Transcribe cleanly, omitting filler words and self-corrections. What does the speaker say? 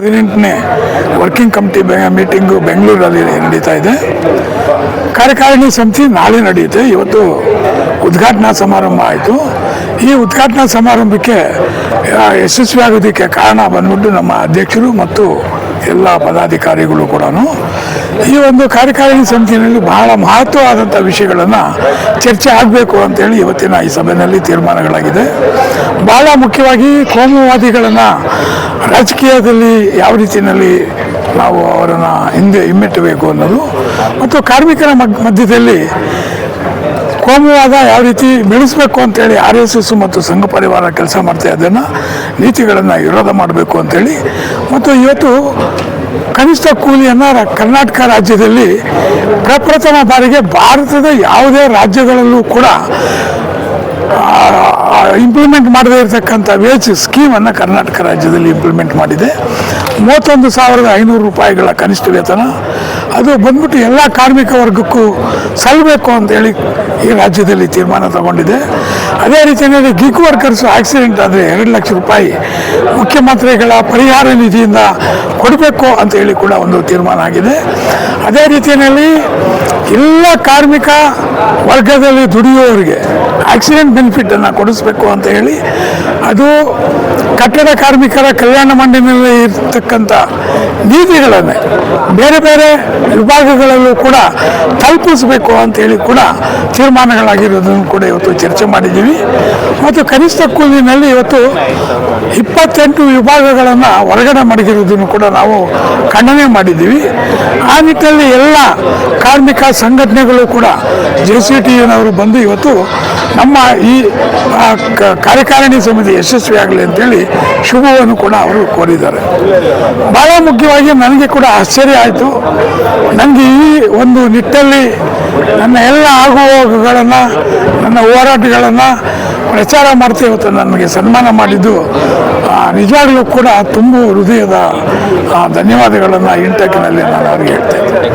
18ನೇ working committee meeting ಬೆಂಗಳೂರಲ್ಲಿ ನಡೀತಾ ಇದೆ. ಕಾರ್ಯಕಾರಿಣಿ ಸಮಿತಿ ನಾಳೆ ನಡೆಯುತ್ತೆ. ಇವತ್ತು ಉದ್ಘಾಟನಾ ಸಮಾರಂಭ ಆಯಿತು. ಈ ಉದ್ಘಾಟನಾ ಸಮಾರಂಭಕ್ಕೆ ಯಶಸ್ವಿಯಾಗೋದಕ್ಕೆ ಕಾರಣ ಬಂದ್ಬಿಟ್ಟು ನಮ್ಮ ಅಧ್ಯಕ್ಷರು ಮತ್ತು ಎಲ್ಲ ಪದಾಧಿಕಾರಿಗಳು ಕೂಡ ಈ ಒಂದು ಕಾರ್ಯಕಾರಿಣಿ ಸಮಿತಿಯಲ್ಲಿ ಬಹಳ ಮಹತ್ವವಾದಂಥ ವಿಷಯಗಳನ್ನು ಚರ್ಚೆ ಆಗಬೇಕು ಅಂತೇಳಿ ಇವತ್ತಿನ ಈ ಸಭೆಯಲ್ಲಿ ತೀರ್ಮಾನಗಳಾಗಿದೆ. ಬಹಳ ಮುಖ್ಯವಾಗಿ ಕೋಮುವಾದಿಗಳನ್ನು ರಾಜಕೀಯದಲ್ಲಿ ಯಾವ ರೀತಿಯಲ್ಲಿ ನಾವು ಅವರನ್ನು ಹಿಂದೆ ಹಿಮ್ಮೆಟ್ಟಬೇಕು ಅನ್ನೋದು ಮತ್ತು ಕಾರ್ಮಿಕರ ಮಧ್ಯದಲ್ಲಿ ಕೋಮುವಾದ ಯಾವ ರೀತಿ ಬೆಳೆಸಬೇಕು ಅಂತೇಳಿ RSS ಮತ್ತು ಸಂಘ ಪರಿವಾರ ಕೆಲಸ ಮಾಡ್ತಾ ಅದನ್ನು ನೀತಿಗಳನ್ನು ವಿರೋಧ ಮಾಡಬೇಕು ಅಂತೇಳಿ ಮತ್ತು ಇವತ್ತು ಕನಿಷ್ಠ ಕೂಲಿಯನ್ನು ಕರ್ನಾಟಕ ರಾಜ್ಯದಲ್ಲಿ ಪ್ರಪ್ರಥಮ ಬಾರಿಗೆ ಭಾರತದ ಯಾವುದೇ ರಾಜ್ಯಗಳಲ್ಲೂ ಕೂಡ ಇಂಪ್ಲಿಮೆಂಟ್ ಮಾಡದೇ ಇರತಕ್ಕಂಥ ವೇಜ್ ಸ್ಕೀಮನ್ನು ಕರ್ನಾಟಕ ರಾಜ್ಯದಲ್ಲಿ ಇಂಪ್ಲಿಮೆಂಟ್ ಮಾಡಿದೆ. 31,500 ರೂಪಾಯಿಗಳ ಕನಿಷ್ಠ ವೇತನ ಅದು ಬಂದ್ಬಿಟ್ಟು ಎಲ್ಲ ಕಾರ್ಮಿಕ ವರ್ಗಕ್ಕೂ ಸಲ್ಲಬೇಕು ಅಂತೇಳಿ ಈ ರಾಜ್ಯದಲ್ಲಿ ತೀರ್ಮಾನ ತಗೊಂಡಿದೆ. ಅದೇ ರೀತಿಯಲ್ಲಿ ಗಿಗ್ ವರ್ಕರ್ಸ್ ಆಕ್ಸಿಡೆಂಟ್ ಆದರೆ 2 ಲಕ್ಷ ರೂಪಾಯಿ ಮುಖ್ಯಮಂತ್ರಿಗಳ ಪರಿಹಾರ ನಿಧಿಯಿಂದ ಕೊಡಬೇಕು ಅಂತೇಳಿ ಕೂಡ ಒಂದು ತೀರ್ಮಾನ ಆಗಿದೆ. ಅದೇ ರೀತಿಯಲ್ಲಿ ಎಲ್ಲ ಕಾರ್ಮಿಕ ವರ್ಗದಲ್ಲಿ ದುಡಿಯುವವರಿಗೆ ಆಕ್ಸಿಡೆಂಟ್ ಬೆನಿಫಿಟನ್ನು ಕೊಡಿಸ್ಬೇಕು ಅಂತ ಹೇಳಿ ಅದು ಕಟ್ಟಡ ಕಾರ್ಮಿಕರ ಕಲ್ಯಾಣ ಮಂಡಳಿಯಲ್ಲಿ ಇರ್ತಕ್ಕಂಥ ನೀತಿಗಳನ್ನೇ ಬೇರೆ ಬೇರೆ ವಿಭಾಗಗಳಲ್ಲೂ ಕೂಡ ತಲುಪಿಸಬೇಕು ಅಂತೇಳಿ ಕೂಡ ತೀರ್ಮಾನಗಳಾಗಿರೋದನ್ನು ಕೂಡ ಇವತ್ತು ಚರ್ಚೆ ಮಾಡಿದ್ದೀವಿ. ಮತ್ತು ಕನಿಷ್ಠ ಕೂಲಿನಲ್ಲಿ ಇವತ್ತು 28 ವಿಭಾಗಗಳನ್ನು ಹೊರಗಡೆ ಮಡಗಿರೋದನ್ನು ಕೂಡ ನಾವು ಖಂಡನೆ ಮಾಡಿದ್ದೀವಿ. ಆ ನಿಟ್ಟಿನಲ್ಲಿ ಎಲ್ಲ ಕಾರ್ಮಿಕ ಸಂಘಟನೆಗಳು ಕೂಡ JCTUನವರು ಬಂದು ಇವತ್ತು ನಮ್ಮ ಈ ಕಾರ್ಯಕಾರಿಣಿ ಸಮಿತಿ ಯಶಸ್ವಿಯಾಗಲಿ ಅಂತೇಳಿ ಶುಭವನ್ನು ಕೂಡ ಅವರು ಕೋರಿದ್ದಾರೆ. ಭಾಳ ಮುಖ್ಯವಾಗಿ ನನಗೆ ಕೂಡ ಆಶ್ಚರ್ಯ ಆಯಿತು. ನನಗೆ ಈ ಒಂದು ನಿಟ್ಟಲ್ಲಿ ನನ್ನ ಎಲ್ಲ ಆಗುಹೋಗುಗಳನ್ನು ನನ್ನ ಹೋರಾಟಗಳನ್ನು ಪ್ರಚಾರ ಮಾಡ್ತಾ ಇವತ್ತು ನನಗೆ ಸನ್ಮಾನ ಮಾಡಿದ್ದು ನಿಜವಾಗ್ಲೂ ಕೂಡ ತುಂಬ ಹೃದಯದ ಧನ್ಯವಾದಗಳನ್ನು ಇಂಟೆಕ್ನಲ್ಲಿ ನಾನು ಅವ್ರಿಗೆ ಹೇಳ್ತಾ ಇದ್ದೀನಿ.